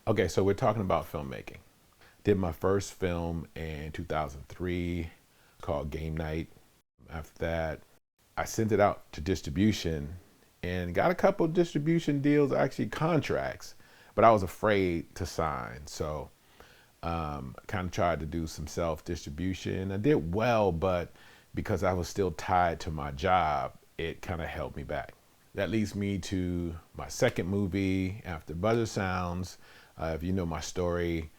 Okay, so we're talking about filmmaking. Did my first film in 2003 called Game Night. After that, I sent it out to distribution and got a couple distribution deals, actually contracts, but I was afraid to sign. So kind of tried to do some self-distribution. I did well, but because I was still tied to my job, it kind of held me back. That leads me to my second movie, After Buzzer Sounds. If you know my story,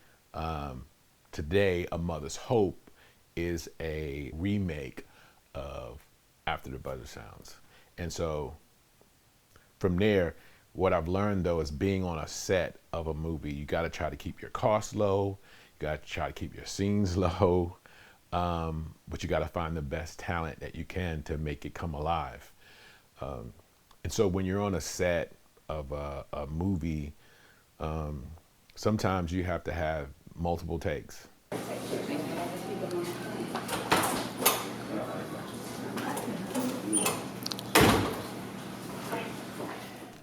today, A Mother's Hope is a remake of After the Buzzer Sounds. And so from there, what I've learned though is being on a set of a movie, you got to try to keep your costs low, you got to try to keep your scenes low, but you got to find the best talent that you can to make it come alive. And so when you're on a set of a movie, sometimes you have to have multiple takes.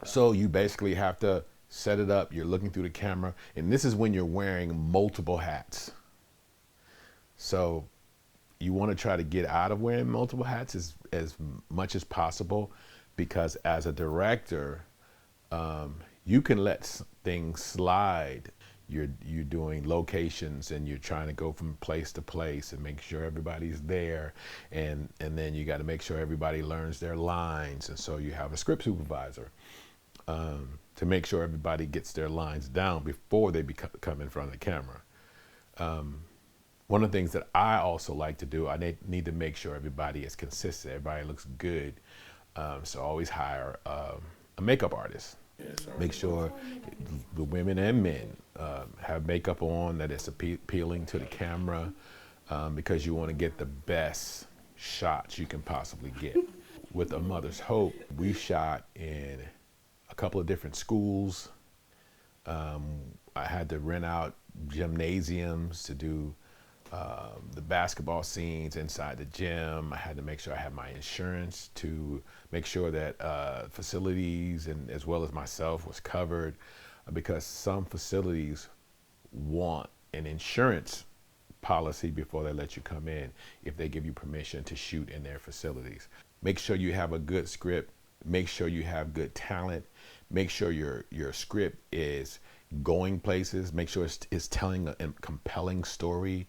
So you basically have to set it up, you're looking through the camera, and this is when you're wearing multiple hats. So you want to try to get out of wearing multiple hats as much as possible, because as a director, you can let things slide. You're doing locations and you're trying to go from place to place and make sure everybody's there, and then you got to make sure everybody learns their lines, and so you have a script supervisor to make sure everybody gets their lines down before they come in front of the camera. One of the things that I also like to do, I need to make sure everybody is consistent, everybody looks good. So always hire a makeup artist. Yes, make sure the women and men have makeup on that is appealing to the camera, because you want to get the best shots you can possibly get. With A Mother's Hope, we shot in a couple of different schools. I had to rent out gymnasiums to do the basketball scenes inside the gym. I had to make sure I had my insurance to make sure that facilities and as well as myself was covered, because some facilities want an insurance policy before they let you come in if they give you permission to shoot in their facilities. Make sure you have a good script, make sure you have good talent, make sure your script is going places, make sure it's telling a compelling story.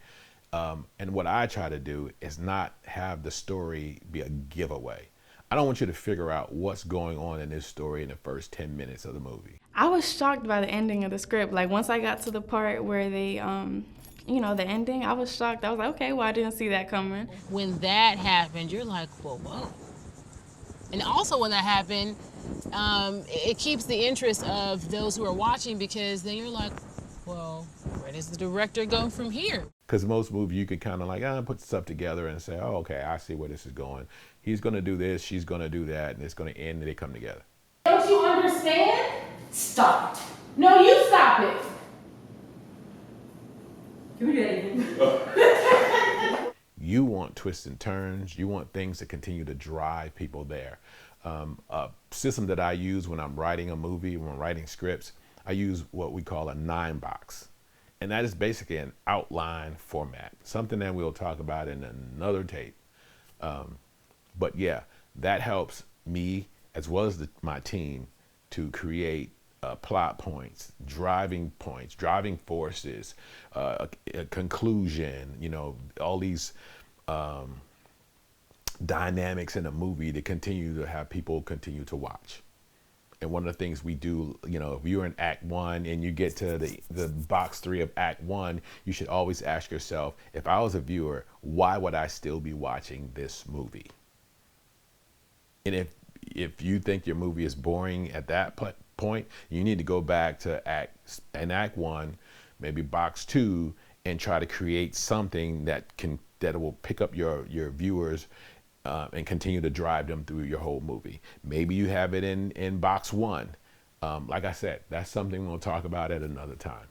And what I try to do is not have the story be a giveaway. I don't want you to figure out what's going on in this story in the first 10 minutes of the movie. I was shocked by the ending of the script. Like once I got to the part where they, the ending, I was shocked. I was like, okay, well, I didn't see that coming. When that happened, you're like, whoa. And also when that happened, it keeps the interest of those who are watching, because then you're like, well, where does the director go from here? Because most movies you can kind of like put stuff together and say, oh, okay, I see where this is going. He's going to do this, she's going to do that, and it's going to end and they come together. Don't you understand? Stop it. No, you stop it. Can we do that again? You want twists and turns. You want things to continue to drive people there. A system that I use when I'm writing a movie, when I'm writing scripts, I use what we call a 9-box. And that is basically an outline format, something that we'll talk about in another tape. But yeah, that helps me as well as my team to create plot points, driving forces, a conclusion, all these dynamics in a movie to continue to have people continue to watch. And one of the things we do, if you're in Act 1 and you get to the box 3 of Act 1, you should always ask yourself, if I was a viewer, why would I still be watching this movie? And if you think your movie is boring at that point, you need to go back to Act 1, maybe box 2, and try to create something that will pick up your viewers and continue to drive them through your whole movie. Maybe you have it in box 1. Like I said, that's something we'll talk about at another time.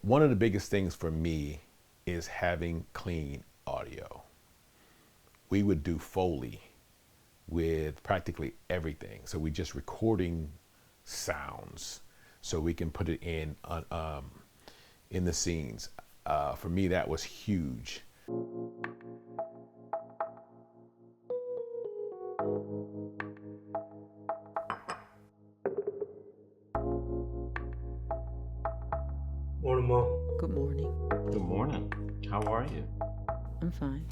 One of the biggest things for me is having clean audio. We would do Foley with practically everything. So we just recording sounds so we can put it in the scenes. For me, that was huge. Morning, Mom. Good morning. Good morning. How are you? I'm fine.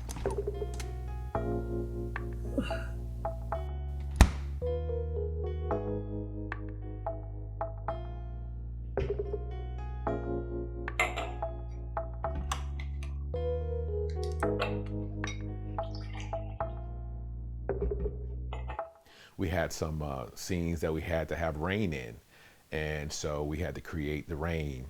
We had some scenes that we had to have rain in, and so we had to create the rain.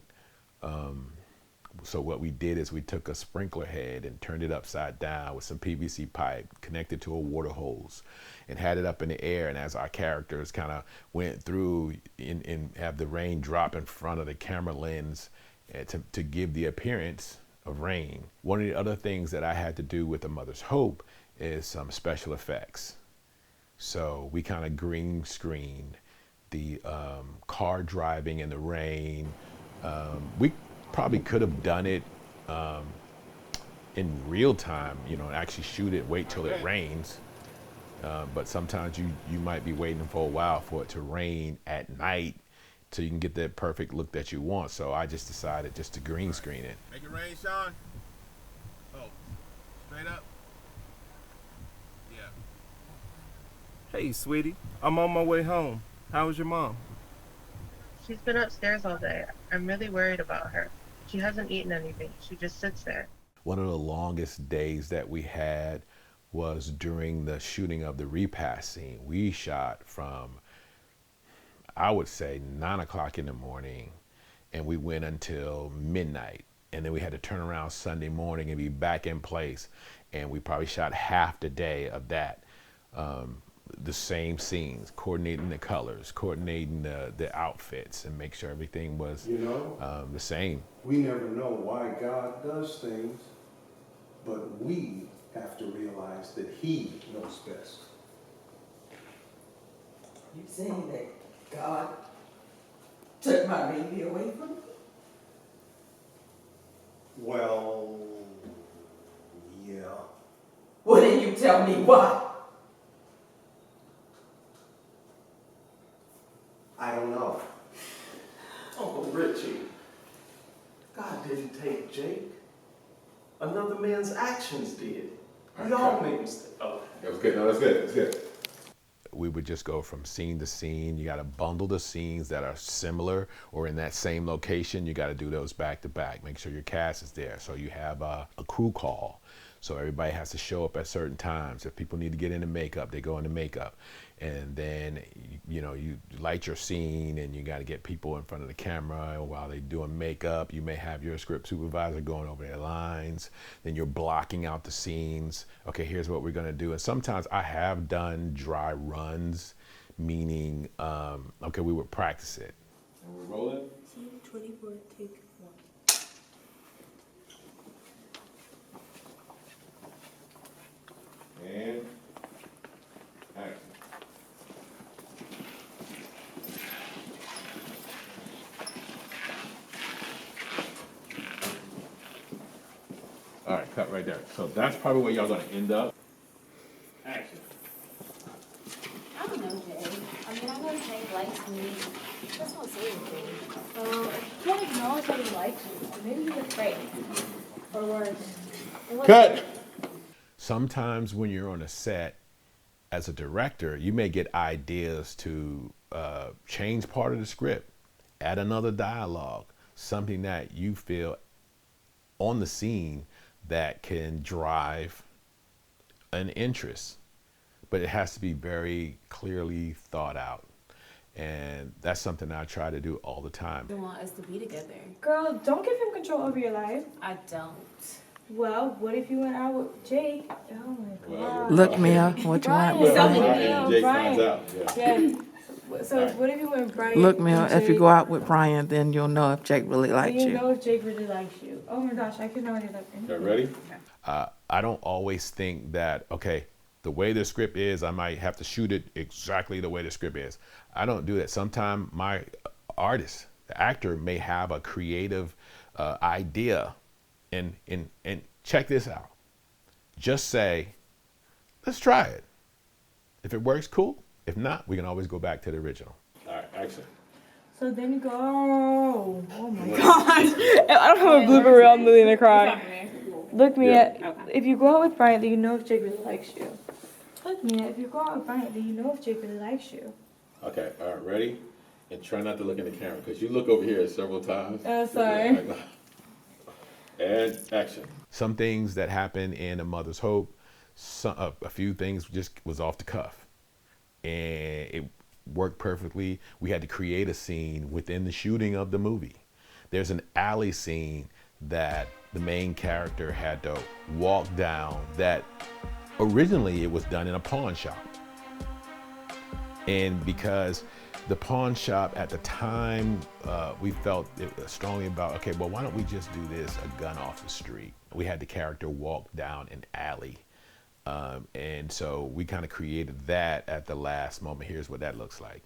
So what we did is we took a sprinkler head and turned it upside down with some PVC pipe connected to a water hose and had it up in the air. And as our characters kind of went through and have the rain drop in front of the camera lens to give the appearance of rain. One of the other things that I had to do with A Mother's Hope is some special effects. So we kind of green screened the car driving in the rain. We probably could have done it in real time, actually shoot it, wait till it rains. But sometimes you might be waiting for a while for it to rain at night so you can get that perfect look that you want. So I just decided just to green screen it. Make it rain, Sean. Oh, straight up. Yeah. Hey, sweetie. I'm on my way home. How is your mom? She's been upstairs all day. I'm really worried about her. She hasn't eaten anything. She just sits there. One of the longest days that we had was during the shooting of the repast scene. We shot from, I would say, 9 o'clock in the morning, and we went until midnight. And then we had to turn around Sunday morning and be back in place. And we probably shot half the day of that. The same scenes, coordinating the colors, coordinating the outfits, and make sure everything was the same. We never know why God does things, but we have to realize that He knows best. You saying that God took my baby away from me? Well, yeah. Well, then you tell me why. I don't know. Uncle Richie, God didn't take Jake. Another man's actions did. We all make mistakes. Oh. That was good. No, that's good. That's good. We would just go from scene to scene. You got to bundle the scenes that are similar or in that same location. You got to do those back to back. Make sure your cast is there. So you have a crew call. So everybody has to show up at certain times. If people need to get into makeup, they go into makeup. And then, you light your scene and you got to get people in front of the camera. And while they're doing makeup, you may have your script supervisor going over their lines. Then you're blocking out the scenes. Okay, here's what we're going to do. And sometimes I have done dry runs, meaning, okay, we would practice it. And we're rolling. Scene 24, take 1. And action. All right, cut right there. So that's probably where y'all gonna end up. Action. I don't know, Jay. I mean, I know Jay likes me. He just won't say anything. Well, if you can't acknowledge that he likes you, then maybe he's afraid. Or worse. Cut! Sometimes when you're on a set as a director, you may get ideas to change part of the script, add another dialogue, something that you feel on the scene that can drive an interest. But it has to be very clearly thought out. And that's something I try to do all the time. I want us to be together. Girl, don't give him control over your life. I don't. Well, what if you went out with Jake? Oh my God. Look, Mia, what you want with Brian. Brian? Yeah. So what if you went Brian? Look, Mia, and if you Jake? go out with Brian, then you'll know if Jake really likes You you. know if Jake really likes you. Oh my gosh, I cannot do that. Okay, ready? I don't always think that, okay, the way the script is, I might have to shoot it exactly the way the script is. I don't do that. Sometimes my artist, the actor, may have a creative idea, and check this out. Just say, let's try it. If it works, cool. If not, we can always go back to the original. All right, action. So then you go, oh my gosh. I don't have a blooper reel, I'm literally gonna cry. Look, Mia, if you go out with Bryant, then you know if Jake really likes you. Look, Mia, if you go out with Bryant, then you know if Jake really likes you. Okay, all right, ready? And try not to look in the camera, because you look over here several times. Oh, sorry. And action. Some things that happen in A Mother's Hope, a few things just was off the cuff. And it worked perfectly. We had to create a scene within the shooting of the movie. There's an alley scene that the main character had to walk down that originally it was done in a pawn shop. And because the pawn shop at the time, we felt strongly about, okay, well, why don't we just do this a gun off the street? We had the character walk down an alley. And so we kind of created that at the last moment. Here's what that looks like.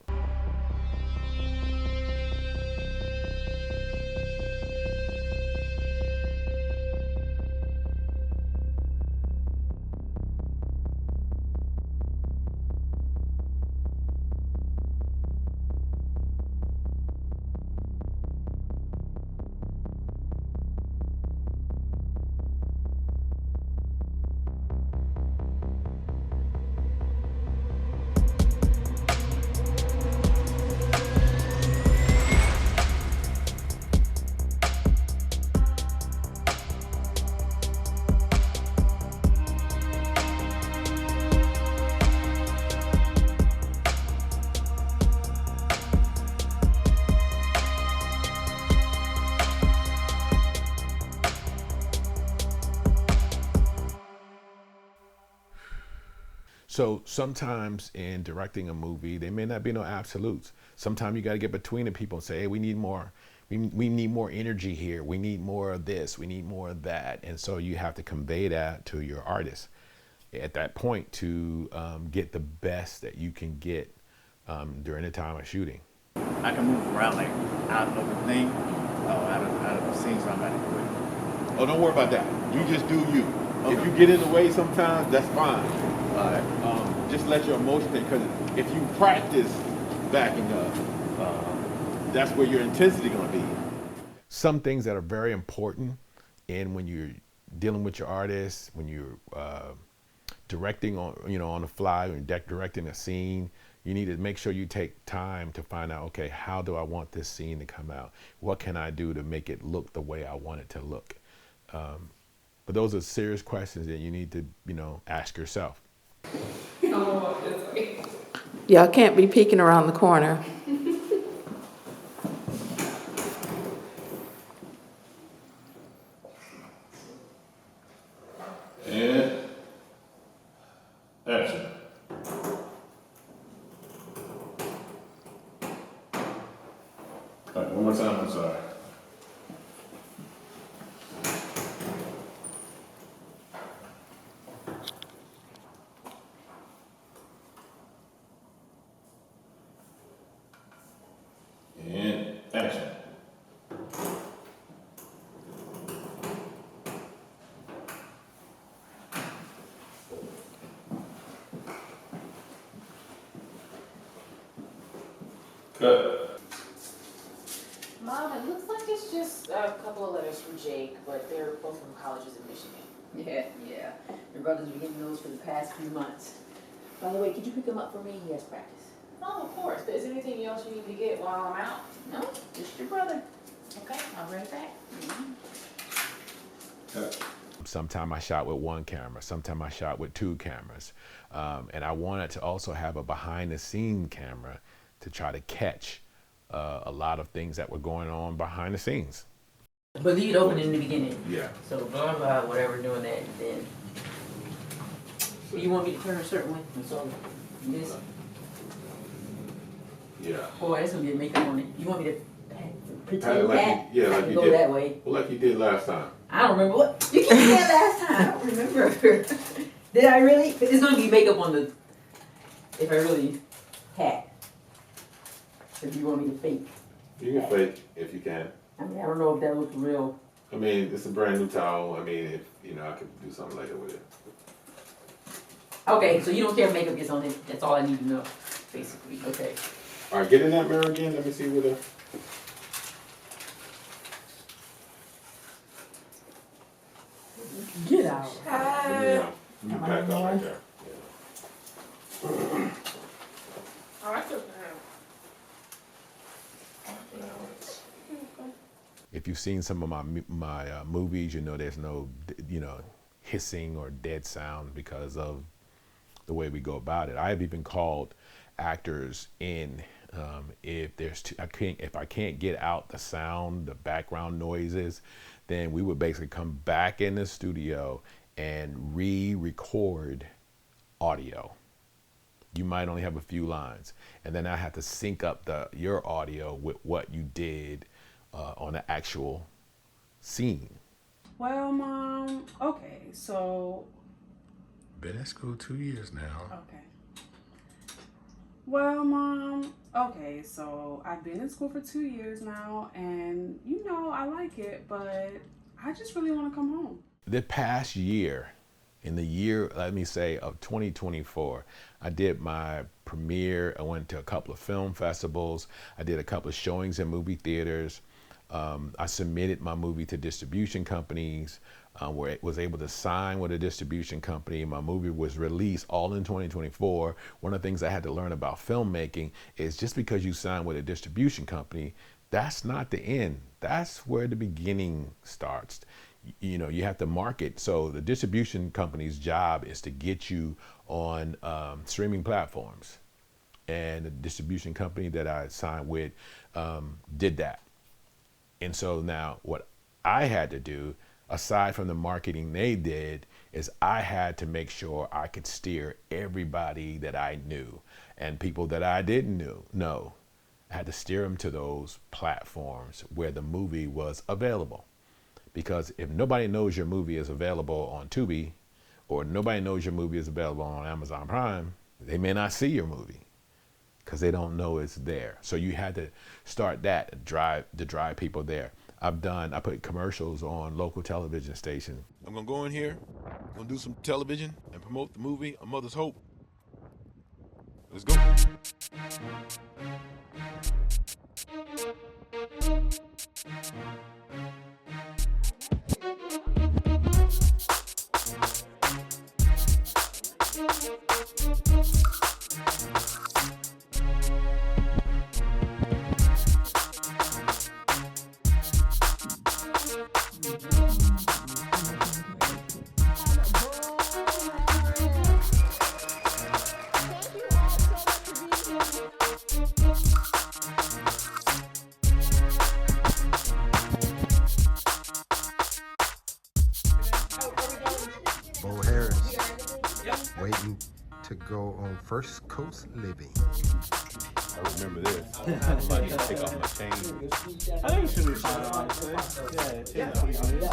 So sometimes in directing a movie, there may not be no absolutes. Sometimes you got to get between the people and say, hey, we need more. We need more energy here. We need more of this. We need more of that. And so you have to convey that to your artist at that point to get the best that you can get during the time of shooting. I can move around like out of the thing, out of the scenes I'm at quick. Oh, don't worry about that. You just do you. Okay. If you get in the way sometimes, that's fine. Just let your emotion take, because if you practice backing up, that's where your intensity going to be. Some things that are very important, and when you're dealing with your artist, when you're directing on the fly, when you're directing a scene, you need to make sure you take time to find out, okay, how do I want this scene to come out? What can I do to make it look the way I want it to look? But those are serious questions that you need to, ask yourself. Y'all can't be peeking around the corner. And action. All right, one more time, I'm sorry. And action. Cut. Mom, it looks like it's just a couple of letters from Jake, but they're both from colleges in Michigan. Yeah. Your brother's been getting those for the past few months. By the way, could you pick him up for me? He has practice. Oh, of course. But is there anything else you need to get while I'm out? No, just your brother. Okay, I'll bring it back. Sometime I shot with one camera, sometime I shot with two cameras. And I wanted to also have a behind the scene camera to try to catch a lot of things that were going on behind the scenes. But leave it open in the beginning. Yeah. So blah, blah, whatever, doing that, then. You want me to turn a certain way? So this. Yeah. Boy, that's gonna be a makeup on it. You want me to pretend like that? you, yeah, like you go did. That way. Well, like you did last time. I don't remember what. You can't say that last time. I don't remember. Did I really? It's gonna be makeup on the. If I really had. If you want me to fake. You can fake if you can. I mean, I don't know if that looks real. I mean, it's a brand new towel. I mean, if you know, I could do something later with it. Okay, so you don't care if makeup gets on it. That's all I need to know, basically. Okay. All right, get in that mirror again. Let me see what the. Get out. Yeah, you can back up right there. Oh, I took If you've seen some of my movies, you know there's no hissing or dead sound because of the way we go about it. I have even called actors in if I can't get out the sound, the background noises, then we would basically come back in the studio and re-record audio. You might only have a few lines, and then I have to sync up your audio with what you did on the actual scene. Well, Mom, okay, so... Been at school 2 years now. Okay. Well, Mom, okay, so I've been in school for 2 years now, and you know, I like it, but I just really want to come home. The past year, in the year, let me say, of 2024, I did my premiere. I went to a couple of film festivals. I did a couple of showings in movie theaters. I submitted my movie to distribution companies, where it was able to sign with a distribution company. My movie was released all in 2024. One of the things I had to learn about filmmaking is just because you sign with a distribution company, that's not the end. That's where the beginning starts. You know, you have to market. So the distribution company's job is to get you on streaming platforms. And the distribution company that I signed with did that. And so now what I had to do, aside from the marketing they did, is I had to make sure I could steer everybody that I knew and people that I didn't know. I had to steer them to those platforms where the movie was available. Because if nobody knows your movie is available on Tubi, or nobody knows your movie is available on Amazon Prime, they may not see your movie because they don't know it's there. So you had to start that to drive people there. I put commercials on local television stations. I'm gonna go in here, I'm gonna do some television and promote the movie A Mother's Hope. Let's go. Bo Harris, waiting to go on First Coast Living. I remember this. I might need to take off my chain. I think it should be fine, honestly. Yeah, it's pretty good.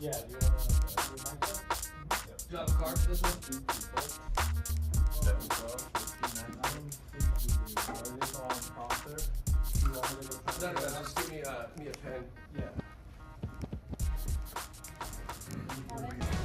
Yeah, do you have a card for this one? 712, 15, 19. Are these all on prompter? No, just give me a pen. Yeah.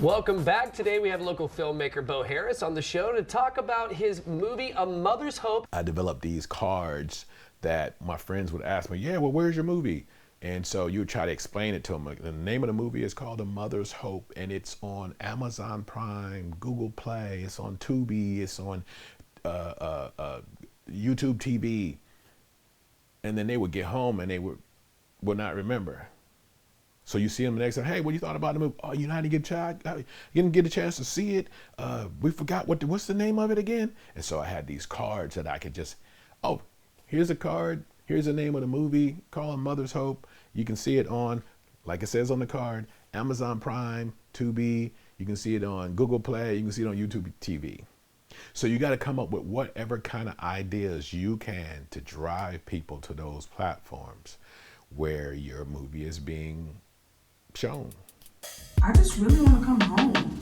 Welcome back. Today we have local filmmaker Bo Harris on the show to talk about his movie A Mother's Hope. I developed these cards that my friends would ask me, yeah, well, where's your movie? And so you would try to explain it to them. The name of the movie is called A Mother's Hope, and it's on Amazon Prime, Google Play, it's on Tubi, it's on YouTube TV. And then they would get home and they would not remember. So you see them the next time, hey, what you thought about the movie? Oh, you didn't get a chance to see it. We forgot what's the name of it again? And so I had these cards that I could just, oh, here's a card. Here's the name of the movie, called Mother's Hope. You can see it on, like it says on the card, Amazon Prime, Tubi. You can see it on Google Play. You can see it on YouTube TV. So you got to come up with whatever kind of ideas you can to drive people to those platforms where your movie is being shown. I just really want to come home.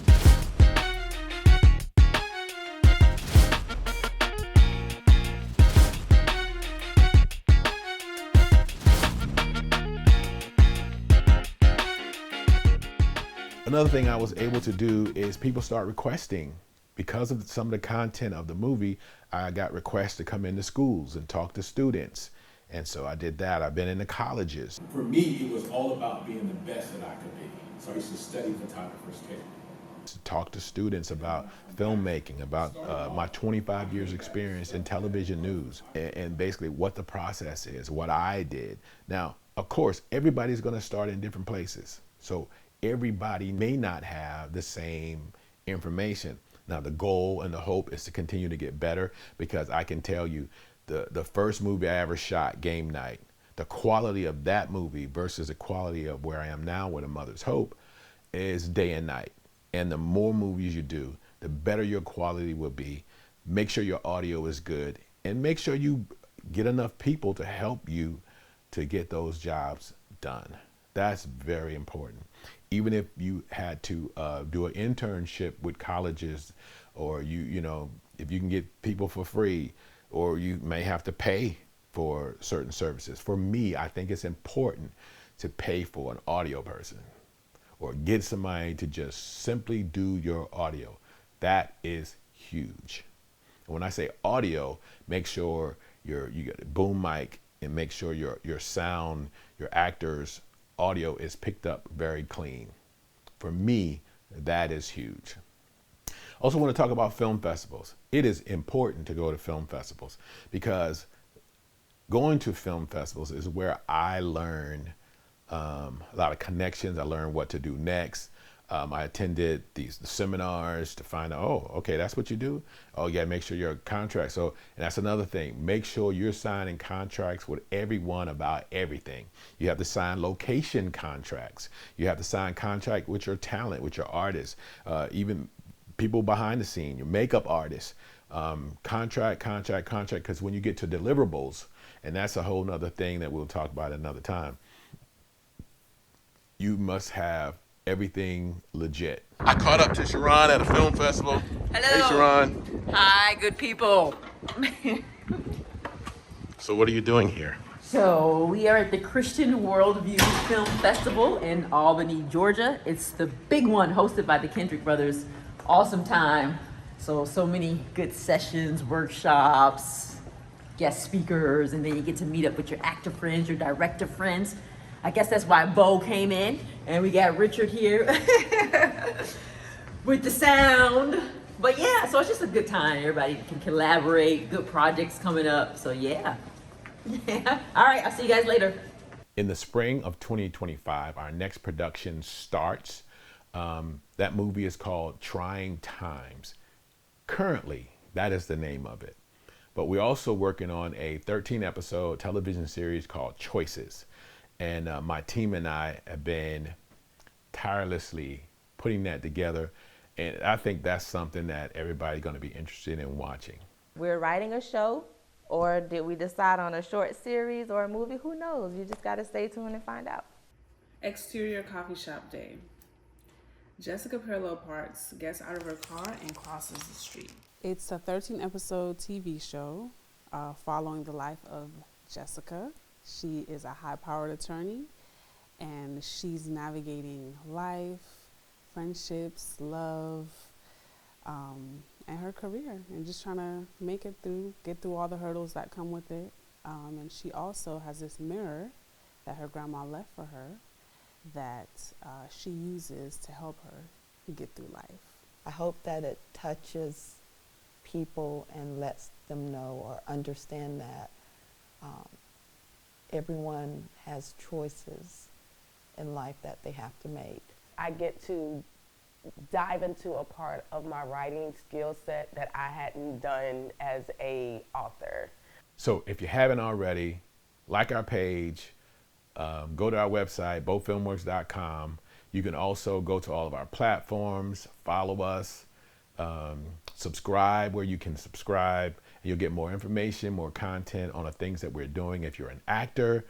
Another thing I was able to do is people start requesting. Because of some of the content of the movie, I got requests to come into schools and talk to students. And so I did that. I've been in the colleges. For me, it was all about being the best that I could be. So I used to study photographer's tape. To talk to students about filmmaking, about my 25 years experience in television news, and basically what the process is, what I did. Now, of course, everybody's going to start in different places. So everybody may not have the same information. Now, the goal and the hope is to continue to get better, because I can tell you the first movie I ever shot, Game Night, the quality of that movie versus the quality of where I am now with A Mother's Hope is day and night. And the more movies you do, the better your quality will be. Make sure your audio is good, and make sure you get enough people to help you to get those jobs done. That's very important. Even if you had to do an internship with colleges, or you know, if you can get people for free, or you may have to pay for certain services. For me, I think it's important to pay for an audio person, or get somebody to just simply do your audio. That is huge. And when I say audio, make sure you get a boom mic, and make sure your sound, your actors' audio is picked up very clean. For me, that is huge. Also want to talk about film festivals. It is important to go to film festivals, because going to film festivals is where I learn a lot of connections. I learned what to do next. I attended the seminars to find out, oh, okay, that's what you do? Oh, yeah, make sure your contract. So, and that's another thing. Make sure you're signing contracts with everyone about everything. You have to sign location contracts. You have to sign contract with your talent, with your artists, even people behind the scene, your makeup artists. Contract, because when you get to deliverables, and that's a whole nother thing that we'll talk about another time, you must have everything legit. I caught up to Sharon at a film festival. Hello. Hey, Sharon. Hi, good people. So what are you doing here? So we are at the Christian Worldview Film Festival in Albany, Georgia. It's the big one hosted by the Kendrick brothers. Awesome time. So many good sessions, workshops, guest speakers, and then you get to meet up with your actor friends, your director friends. I guess that's why Bo came in, and we got Richard here with the sound. But yeah, so it's just a good time. Everybody can collaborate, good projects coming up. So yeah. All right, I'll see you guys later. In the spring of 2025, our next production starts. That movie is called Trying Times. Currently, that is the name of it. But we're also working on a 13-episode television series called Choices. And my team and I have been tirelessly putting that together. And I think that's something that everybody's going to be interested in watching. We're writing a show, or did we decide on a short series or a movie? Who knows? You just got to stay tuned and find out. Exterior coffee shop day. Jessica parallel parks, gets out of her car and crosses the street. It's a 13-episode TV show following the life of Jessica. She is a high-powered attorney, and she's navigating life, friendships, love, and her career, and just trying to make it through, get through all the hurdles that come with it. And she also has this mirror that her grandma left for her that she uses to help her get through life. I hope that it touches people and lets them know or understand that everyone has choices in life that they have to make. I get to dive into a part of my writing skill set that I hadn't done as a author. So if you haven't already, like our page, go to our website, bofilmworks.com. You can also go to all of our platforms, follow us, subscribe where you can subscribe. You'll get more information, more content on the things that we're doing. If you're an actor,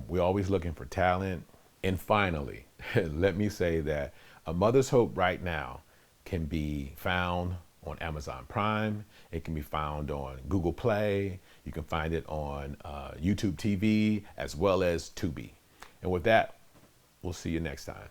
we're always looking for talent. And finally, let me say that A Mother's Hope right now can be found on Amazon Prime. It can be found on Google Play. You can find it on YouTube TV as well as Tubi. And with that, we'll see you next time.